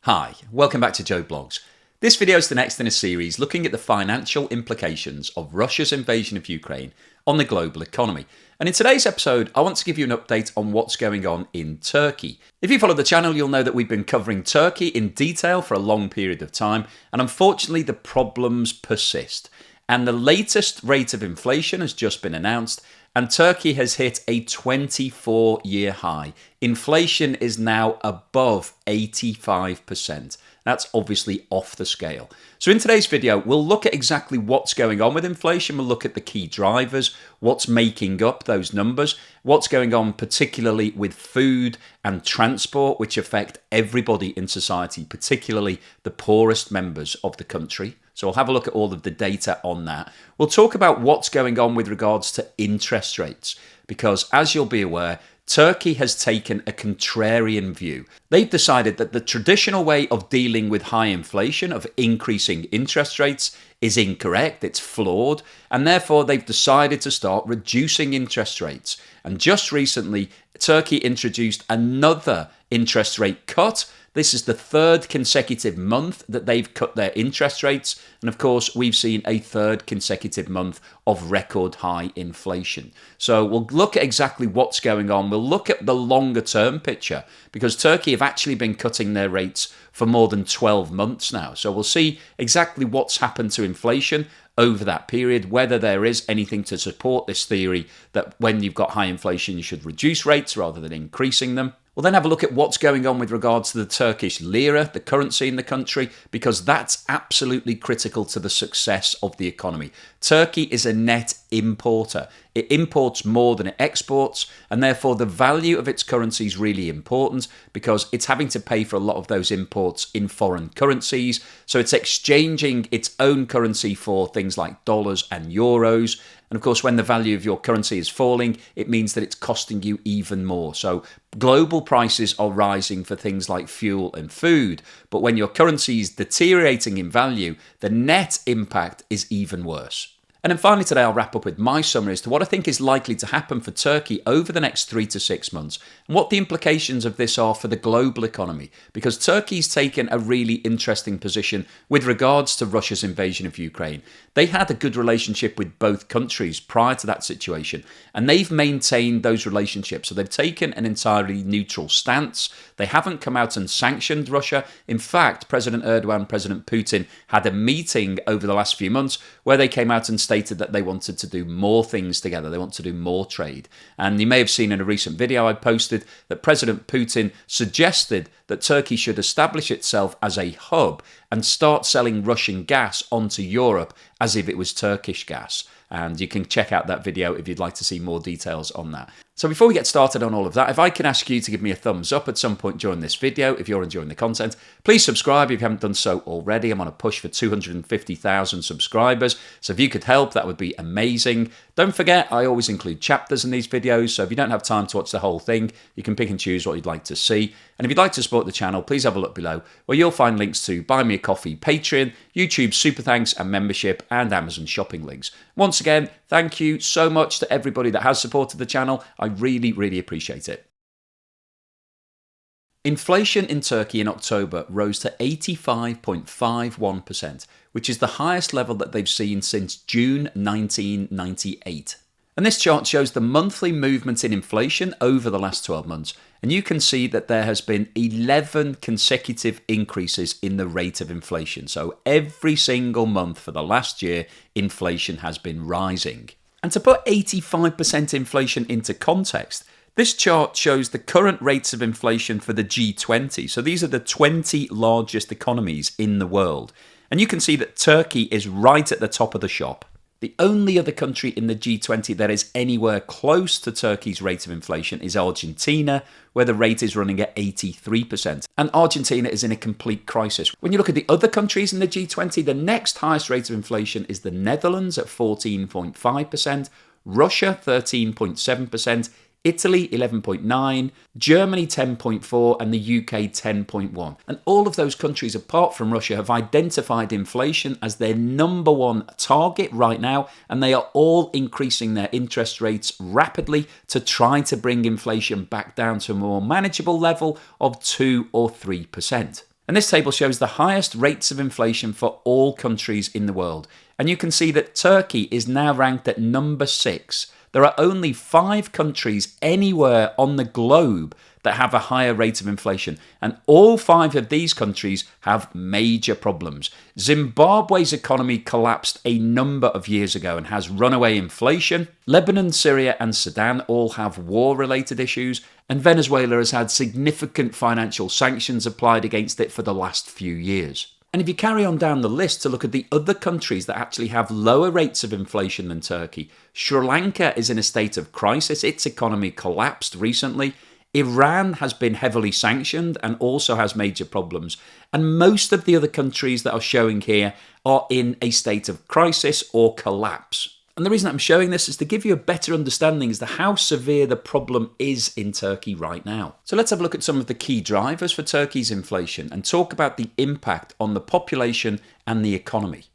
Hi, welcome back to Joe Blogs. This video is the next in a series looking at the financial implications of Russia's invasion of Ukraine on the global economy. And in today's episode, I want to give you an update on what's going on in Turkey. If you follow the channel, you'll know that we've been covering Turkey in detail for a long period of time, and unfortunately the problems persist. And the latest rate of inflation has just been announced, and Turkey has hit a 24-year high. Inflation is now above 85%. That's obviously off the scale. So in today's video, we'll look at exactly what's going on with inflation. We'll look at the key drivers, what's making up those numbers, what's going on particularly with food and transport, which affect everybody in society, particularly the poorest members of the country. So we'll have a look at all of the data on that. We'll talk about what's going on with regards to interest rates, because as you'll be aware, Turkey has taken a contrarian view. They've decided that the traditional way of dealing with high inflation, of increasing interest rates, is incorrect, it's flawed, and therefore they've decided to start reducing interest rates. And just recently, Turkey introduced another interest rate cut. This is the third consecutive month that they've cut their interest rates. And of course, we've seen a third consecutive month of record high inflation. So we'll look at exactly what's going on. We'll look at the longer term picture, because Turkey have actually been cutting their rates for more than 12 months now. So we'll see exactly what's happened to inflation over that period, whether there is anything to support this theory that when you've got high inflation, you should reduce rates rather than increasing them. We'll then have a look at what's going on with regards to the Turkish lira, the currency in the country, because that's absolutely critical to the success of the economy. Turkey is a net importer. It imports more than it exports, and therefore the value of its currency is really important because it's having to pay for a lot of those imports in foreign currencies. So it's exchanging its own currency for things like dollars and euros. And of course, when the value of your currency is falling, it means that it's costing you even more. So global prices are rising for things like fuel and food. But when your currency is deteriorating in value, the net impact is even worse. And then finally today, I'll wrap up with my summary as to what I think is likely to happen for Turkey over the next 3 to 6 months and what the implications of this are for the global economy, because Turkey's taken a really interesting position with regards to Russia's invasion of Ukraine. They had a good relationship with both countries prior to that situation, and they've maintained those relationships. So they've taken an entirely neutral stance. They haven't come out and sanctioned Russia. In fact, President Erdogan and President Putin had a meeting over the last few months where they came out and stated that they wanted to do more things together. They want to do more trade. And you may have seen in a recent video I posted that President Putin suggested that Turkey should establish itself as a hub and start selling Russian gas onto Europe as if it was Turkish gas. And you can check out that video if you'd like to see more details on that. So before we get started on all of that, if I can ask you to give me a thumbs up at some point during this video, if you're enjoying the content, please subscribe if you haven't done so already. I'm on a push for 250,000 subscribers. So if you could help, that would be amazing. Don't forget, I always include chapters in these videos. So if you don't have time to watch the whole thing, you can pick and choose what you'd like to see. And if you'd like to support the channel, please have a look below where you'll find links to Buy Me a Coffee, Patreon, YouTube Super Thanks and membership, and Amazon shopping links. Once again, thank you so much to everybody that has supported the channel. I really, really appreciate it. Inflation in Turkey in October rose to 85.51%, which is the highest level that they've seen since June 1998. And this chart shows the monthly movement in inflation over the last 12 months. And you can see that there has been 11 consecutive increases in the rate of inflation. So every single month for the last year, inflation has been rising. And to put 85% inflation into context, this chart shows the current rates of inflation for the G20. So these are the 20 largest economies in the world. And you can see that Turkey is right at the top of the shop. The only other country in the G20 that is anywhere close to Turkey's rate of inflation is Argentina, where the rate is running at 83%. And Argentina is in a complete crisis. When you look at the other countries in the G20, the next highest rate of inflation is the Netherlands at 14.5%, Russia 13.7%, Italy 11.9%, Germany 10.4%, and the UK 10.1%. And all of those countries, apart from Russia, have identified inflation as their number one target right now, and they are all increasing their interest rates rapidly to try to bring inflation back down to a more manageable level of 2 or 3%. And this table shows the highest rates of inflation for all countries in the world. And you can see that Turkey is now ranked at number 6. There are only 5 countries anywhere on the globe that have a higher rate of inflation. And all 5 of these countries have major problems. Zimbabwe's economy collapsed a number of years ago and has runaway inflation. Lebanon, Syria and Sudan all have war-related issues. And Venezuela has had significant financial sanctions applied against it for the last few years. And if you carry on down the list to look at the other countries that actually have lower rates of inflation than Turkey, Sri Lanka is in a state of crisis. Its economy collapsed recently. Iran has been heavily sanctioned and also has major problems. And most of the other countries that are showing here are in a state of crisis or collapse. And the reason I'm showing this is to give you a better understanding as to how severe the problem is in Turkey right now. So let's have a look at some of the key drivers for Turkey's inflation and talk about the impact on the population and the economy.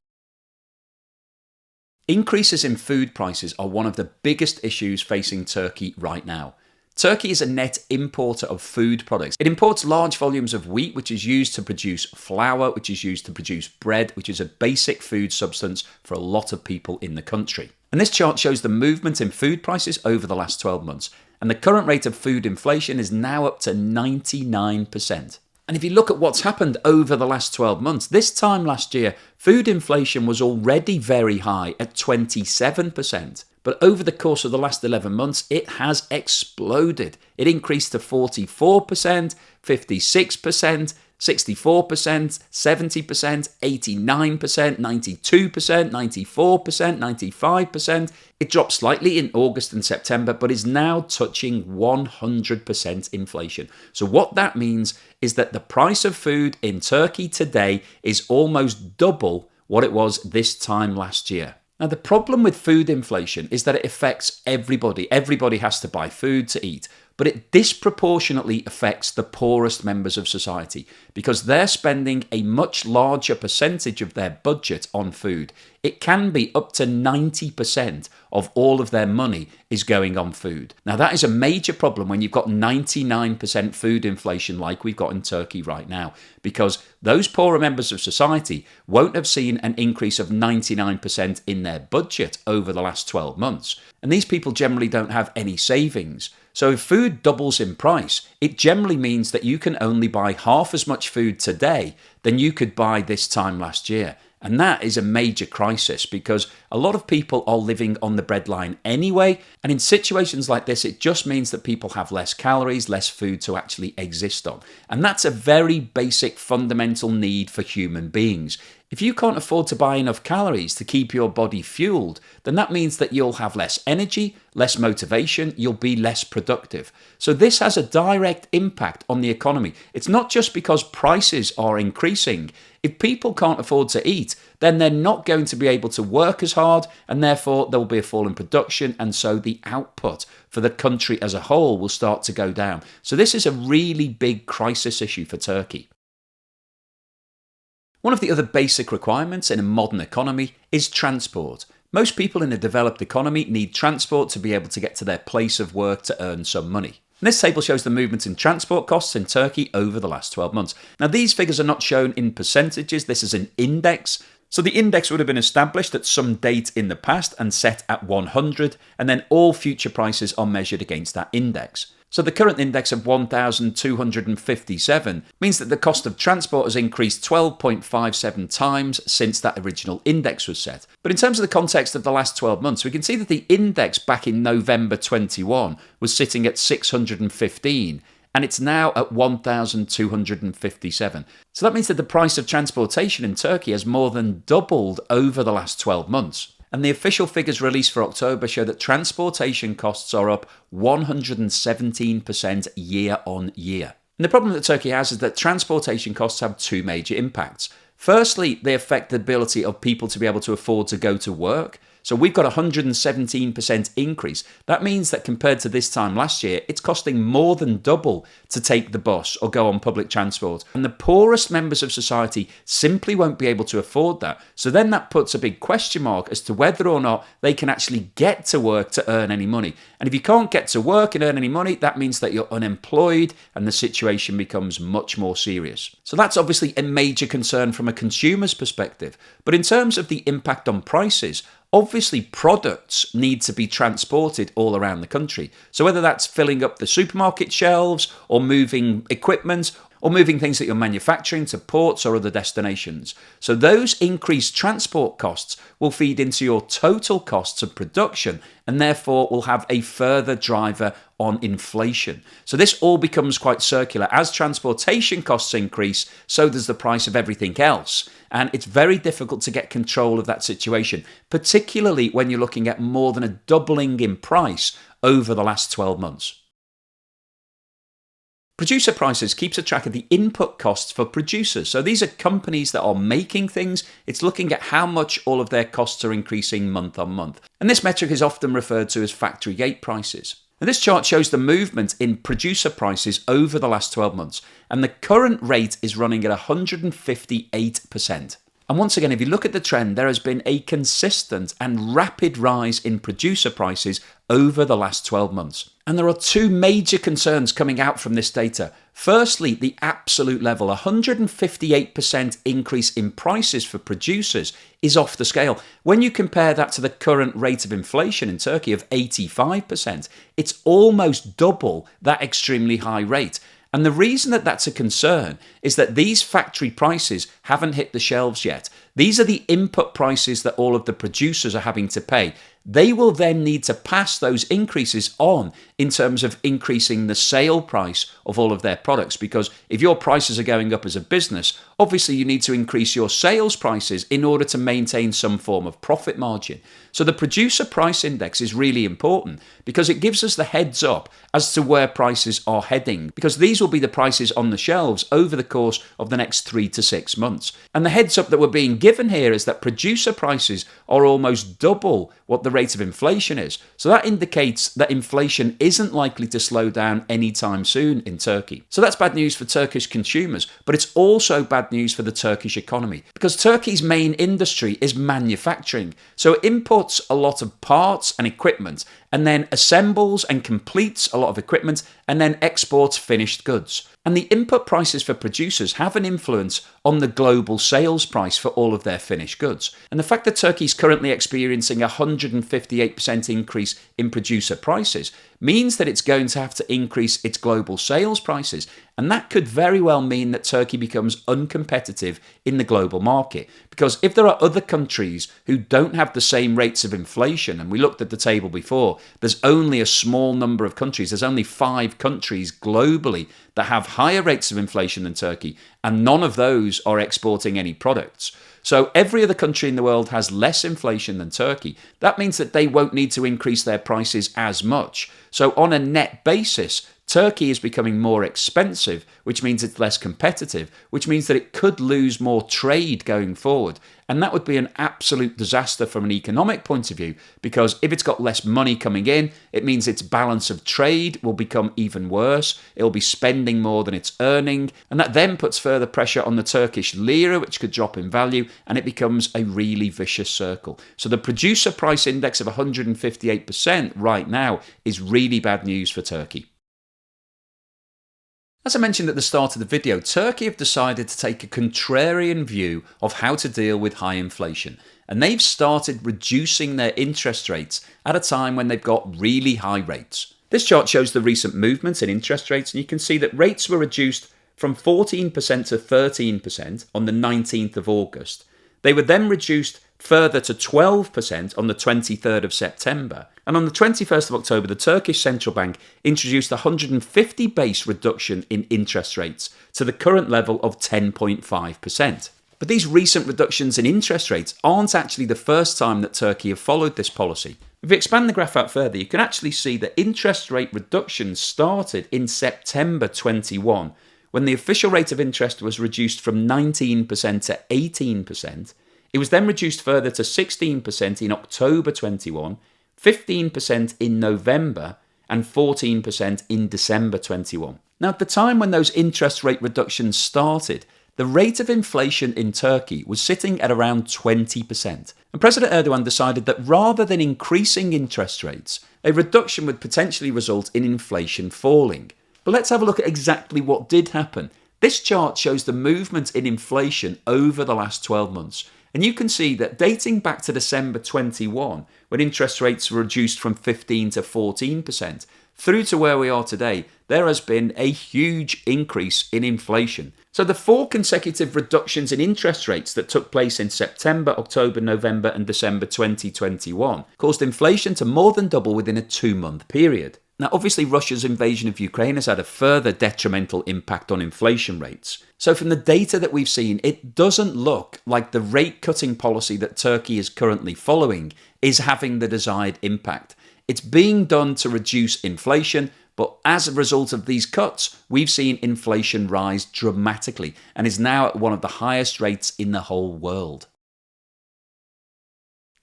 Increases in food prices are one of the biggest issues facing Turkey right now. Turkey is a net importer of food products. It imports large volumes of wheat, which is used to produce flour, which is used to produce bread, which is a basic food substance for a lot of people in the country. And this chart shows the movement in food prices over the last 12 months. And the current rate of food inflation is now up to 99%. And if you look at what's happened over the last 12 months, this time last year, food inflation was already very high at 27%. But over the course of the last 11 months, it has exploded. It increased to 44%, 56%, 64%, 70%, 89%, 92%, 94%, 95%. It dropped slightly in August and September, but is now touching 100% inflation. So what that means is that the price of food in Turkey today is almost double what it was this time last year. Now, the problem with food inflation is that it affects everybody. Everybody has to buy food to eat, but it disproportionately affects the poorest members of society because they're spending a much larger percentage of their budget on food. It can be up to 90% of all of their money is going on food. Now, that is a major problem when you've got 99% food inflation like we've got in Turkey right now, because those poorer members of society won't have seen an increase of 99% in their budget over the last 12 months. And these people generally don't have any savings. So if food doubles in price, it generally means that you can only buy half as much food today than you could buy this time last year. And that is a major crisis because a lot of people are living on the breadline anyway. And in situations like this, it just means that people have less calories, less food to actually exist on. And that's a very basic fundamental need for human beings. If you can't afford to buy enough calories to keep your body fueled, then that means that you'll have less energy, less motivation, you'll be less productive. So this has a direct impact on the economy. It's not just because prices are increasing. If people can't afford to eat, then they're not going to be able to work as hard, and therefore there will be a fall in production, and so the output for the country as a whole will start to go down. So this is a really big crisis issue for Turkey. One of the other basic requirements in a modern economy is transport. Most people in a developed economy need transport to be able to get to their place of work to earn some money. And this table shows the movement in transport costs in Turkey over the last 12 months. Now, these figures are not shown in percentages. This is an index. So the index would have been established at some date in the past and set at 100, and then all future prices are measured against that index. So the current index of 1,257 means that the cost of transport has increased 12.57 times since that original index was set. But in terms of the context of the last 12 months, we can see that the index back in November 21 was sitting at 615, and it's now at 1,257. So that means that the price of transportation in Turkey has more than doubled over the last 12 months. And the official figures released for October show that transportation costs are up 117% year on year. And the problem that Turkey has is that transportation costs have two major impacts. Firstly, they affect the ability of people to be able to afford to go to work. So we've got a 117% increase. That means that compared to this time last year, it's costing more than double to take the bus or go on public transport. And the poorest members of society simply won't be able to afford that. So then that puts a big question mark as to whether or not they can actually get to work to earn any money. And if you can't get to work and earn any money, that means that you're unemployed and the situation becomes much more serious. So that's obviously a major concern from a consumer's perspective. But in terms of the impact on prices, obviously products need to be transported all around the country. So whether that's filling up the supermarket shelves or moving equipment or moving things that you're manufacturing to ports or other destinations. So those increased transport costs will feed into your total costs of production and therefore will have a further driver on inflation. So this all becomes quite circular. As transportation costs increase, so does the price of everything else. And it's very difficult to get control of that situation, particularly when you're looking at more than a doubling in price over the last 12 months. Producer prices keeps a track of the input costs for producers. So these are companies that are making things. It's looking at how much all of their costs are increasing month on month. And this metric is often referred to as factory gate prices. And this chart shows the movement in producer prices over the last 12 months. And the current rate is running at 158%. And once again, if you look at the trend, there has been a consistent and rapid rise in producer prices over the last 12 months. And there are two major concerns coming out from this data. Firstly, the absolute level, 158% increase in prices for producers is off the scale. When you compare that to the current rate of inflation in Turkey of 85%, it's almost double that extremely high rate. And the reason that that's a concern is that these factory prices haven't hit the shelves yet. These are the input prices that all of the producers are having to pay. They will then need to pass those increases on in terms of increasing the sale price of all of their products. Because if your prices are going up as a business, obviously you need to increase your sales prices in order to maintain some form of profit margin. So the producer price index is really important because it gives us the heads up as to where prices are heading, because these will be the prices on the shelves over the course of the next 3 to 6 months. And the heads up that we're being given here is that producer prices are almost double what the rate of inflation is. So that indicates that inflation isn't likely to slow down anytime soon in Turkey. So that's bad news for Turkish consumers, but it's also bad news for the Turkish economy because Turkey's main industry is manufacturing. So it imports a lot of parts and equipment and then assembles and completes a lot of equipment and then exports finished goods. And the input prices for producers have an influence on the global sales price for all of their finished goods. And the fact that Turkey is currently experiencing a 158% increase in producer prices means that it's going to have to increase its global sales prices. And that could very well mean that Turkey becomes uncompetitive in the global market. Because if there are other countries who don't have the same rates of inflation, and we looked at the table before, there's only a small number of countries, there's only 5 countries globally that have higher rates of inflation than Turkey, and none of those are exporting any products. So every other country in the world has less inflation than Turkey. That means that they won't need to increase their prices as much. So on a net basis, Turkey is becoming more expensive, which means it's less competitive, which means that it could lose more trade going forward. And that would be an absolute disaster from an economic point of view, because if it's got less money coming in, it means its balance of trade will become even worse. It'll be spending more than it's earning. And that then puts further pressure on the Turkish lira, which could drop in value, and it becomes a really vicious circle. So the producer price index of 158% right now is really bad news for Turkey. As I mentioned at the start of the video, Turkey have decided to take a contrarian view of how to deal with high inflation. And they've started reducing their interest rates at a time when they've got really high rates. This chart shows the recent movements in interest rates, and you can see that rates were reduced from 14% to 13% on the 19th of August. They were then reduced further to 12% on the 23rd of September. And on the 21st of October, the Turkish Central Bank introduced a 150 base reduction in interest rates to the current level of 10.5%. But these recent reductions in interest rates aren't actually the first time that Turkey have followed this policy. If you expand the graph out further, you can actually see that interest rate reductions started in September 21, when the official rate of interest was reduced from 19% to 18%. It was then reduced further to 16% in October 21, 15% in November, and 14% in December 21. Now, at the time when those interest rate reductions started, the rate of inflation in Turkey was sitting at around 20%. And President Erdogan decided that rather than increasing interest rates, a reduction would potentially result in inflation falling. But let's have a look at exactly what did happen. This chart shows the movement in inflation over the last 12 months. And you can see that dating back to December 21, when interest rates were reduced from 15 to 14%, through to where we are today, there has been a huge increase in inflation. So the 4 consecutive reductions in interest rates that took place in September, October, November and December 2021 caused inflation to more than double within a 2-month period. Now, obviously, Russia's invasion of Ukraine has had a further detrimental impact on inflation rates. So from the data that we've seen, it doesn't look like the rate-cutting policy that Turkey is currently following is having the desired impact. It's being done to reduce inflation, but as a result of these cuts, we've seen inflation rise dramatically and is now at one of the highest rates in the whole world.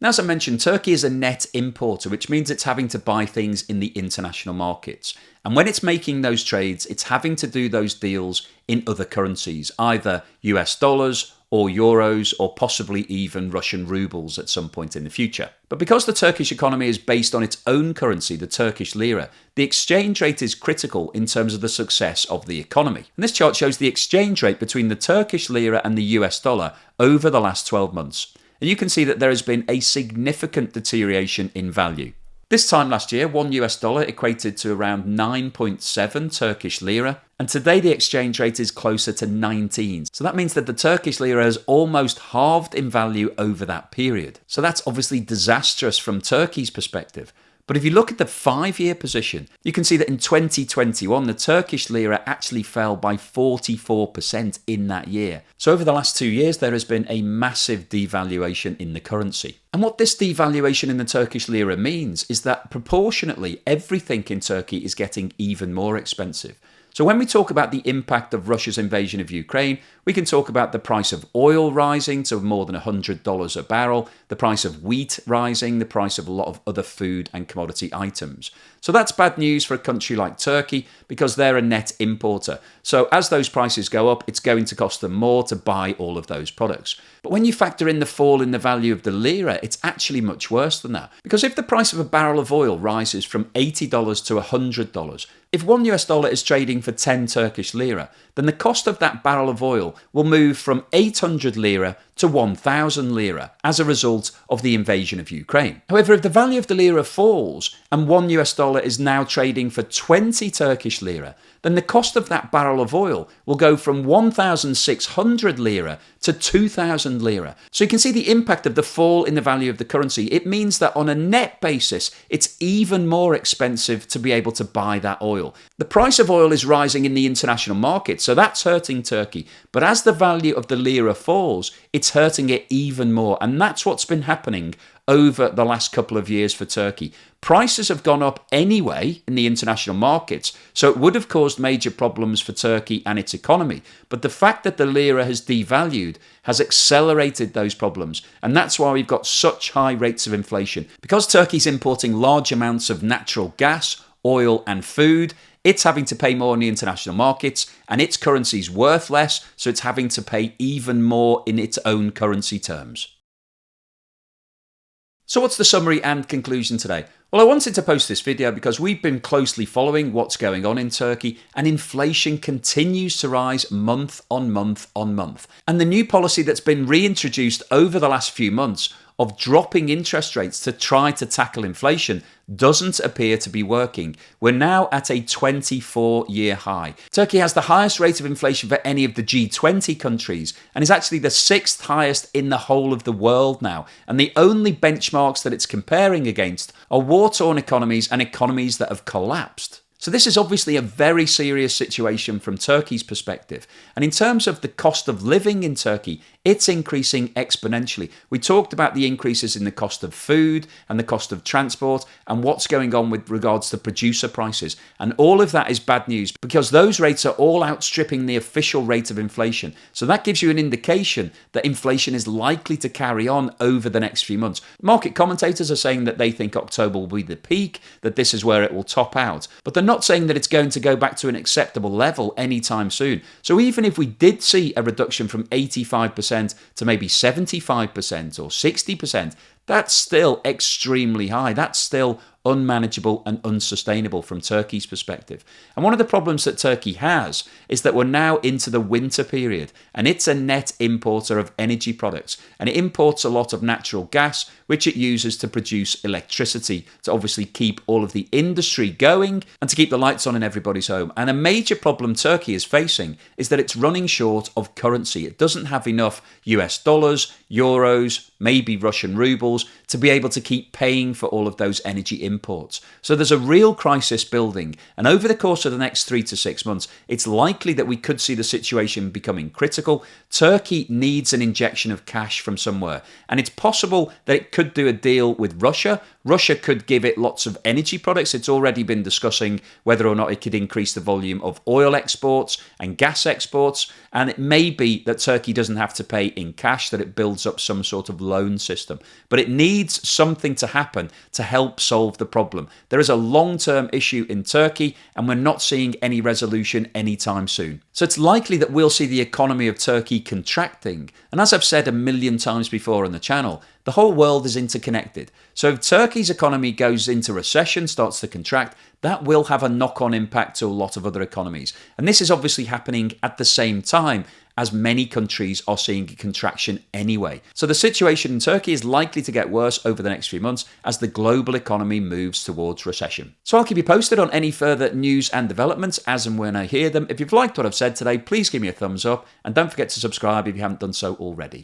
Now, as I mentioned, Turkey is a net importer, which means it's having to buy things in the international markets. And when it's making those trades, it's having to do those deals in other currencies, either US dollars or euros, or possibly even Russian rubles at some point in the future. But because the Turkish economy is based on its own currency, the Turkish lira, the exchange rate is critical in terms of the success of the economy. And this chart shows the exchange rate between the Turkish lira and the US dollar over the last 12 months. And you can see that there has been a significant deterioration in value. This time last year, $1 US equated to around 9.7 Turkish lira, and today the exchange rate is closer to 19. So that means that the Turkish lira has almost halved in value over that period. So that's obviously disastrous from Turkey's perspective. But if you look at the 5-year position, you can see that in 2021, the Turkish lira actually fell by 44% in that year. So over the last 2 years, there has been a massive devaluation in the currency. And what this devaluation in the Turkish lira means is that proportionately, everything in Turkey is getting even more expensive. So when we talk about the impact of Russia's invasion of Ukraine, we can talk about the price of oil rising to more than $100 a barrel, the price of wheat rising, the price of a lot of other food and commodity items. So that's bad news for a country like Turkey because they're a net importer. So as those prices go up, it's going to cost them more to buy all of those products. But when you factor in the fall in the value of the lira, it's actually much worse than that. Because if the price of a barrel of oil rises from $80 to $100, if $1 US is trading for 10 Turkish lira, then the cost of that barrel of oil will move from 800 lira to 1,000 lira as a result of the invasion of Ukraine. However, if the value of the lira falls and $1 US is now trading for 20 Turkish lira, then the cost of that barrel of oil will go from 1,600 lira to 2,000 lira. So you can see the impact of the fall in the value of the currency. It means that on a net basis, it's even more expensive to be able to buy that oil. The price of oil is rising in the international market, so that's hurting Turkey. But as the value of the lira falls, it's hurting it even more. And that's what's been happening over the last couple of years for Turkey. Prices have gone up anyway in the international markets, so it would have caused major problems for Turkey and its economy. But the fact that the lira has devalued has accelerated those problems, and that's why we've got such high rates of inflation. Because Turkey's importing large amounts of natural gas, oil and food, it's having to pay more in the international markets, and its currency's worth less, so it's having to pay even more in its own currency terms. So what's the summary and conclusion today? Well, I wanted to post this video because we've been closely following what's going on in Turkey, and inflation continues to rise month on month on month. And the new policy that's been reintroduced over the last few months of dropping interest rates to try to tackle inflation doesn't appear to be working. We're now at a 24-year high. Turkey has the highest rate of inflation for any of the G20 countries and is actually the 6th highest in the whole of the world now. And the only benchmarks that it's comparing against are war-torn economies and economies that have collapsed. So this is obviously a very serious situation from Turkey's perspective. And in terms of the cost of living in Turkey, it's increasing exponentially. We talked about the increases in the cost of food and the cost of transport and what's going on with regards to producer prices. And all of that is bad news because those rates are all outstripping the official rate of inflation. So that gives you an indication that inflation is likely to carry on over the next few months. Market commentators are saying that they think October will be the peak, that this is where it will top out. But they're not saying that it's going to go back to an acceptable level anytime soon. So even if we did see a reduction from 85% to maybe 75% or 60%, that's still extremely high. That's still unmanageable and unsustainable from Turkey's perspective. And one of the problems that Turkey has is that we're now into the winter period and it's a net importer of energy products, and it imports a lot of natural gas which it uses to produce electricity to obviously keep all of the industry going and to keep the lights on in everybody's home. And a major problem Turkey is facing is that it's running short of currency. It doesn't have enough US dollars, euros, maybe Russian rubles to be able to keep paying for all of those energy imports. So there's a real crisis building, and over the course of the next 3 to 6 months, it's likely that we could see the situation becoming critical. Turkey needs an injection of cash from somewhere, and it's possible that it could do a deal with Russia. Russia could give it lots of energy products. It's already been discussing whether or not it could increase the volume of oil exports and gas exports, and it may be that Turkey doesn't have to pay in cash, that it builds up some sort of loan system. But it needs something to happen to help solve the problem. There is a long-term issue in Turkey, and we're not seeing any resolution anytime soon. So it's likely that we'll see the economy of Turkey contracting. And as I've said a million times before on the channel, the whole world is interconnected. So if Turkey's economy goes into recession, starts to contract, that will have a knock-on impact to a lot of other economies. And this is obviously happening at the same time as many countries are seeing a contraction anyway. So the situation in Turkey is likely to get worse over the next few months as the global economy moves towards recession. So I'll keep you posted on any further news and developments as and when I hear them. If you've liked what I've said today, please give me a thumbs up and don't forget to subscribe if you haven't done so already.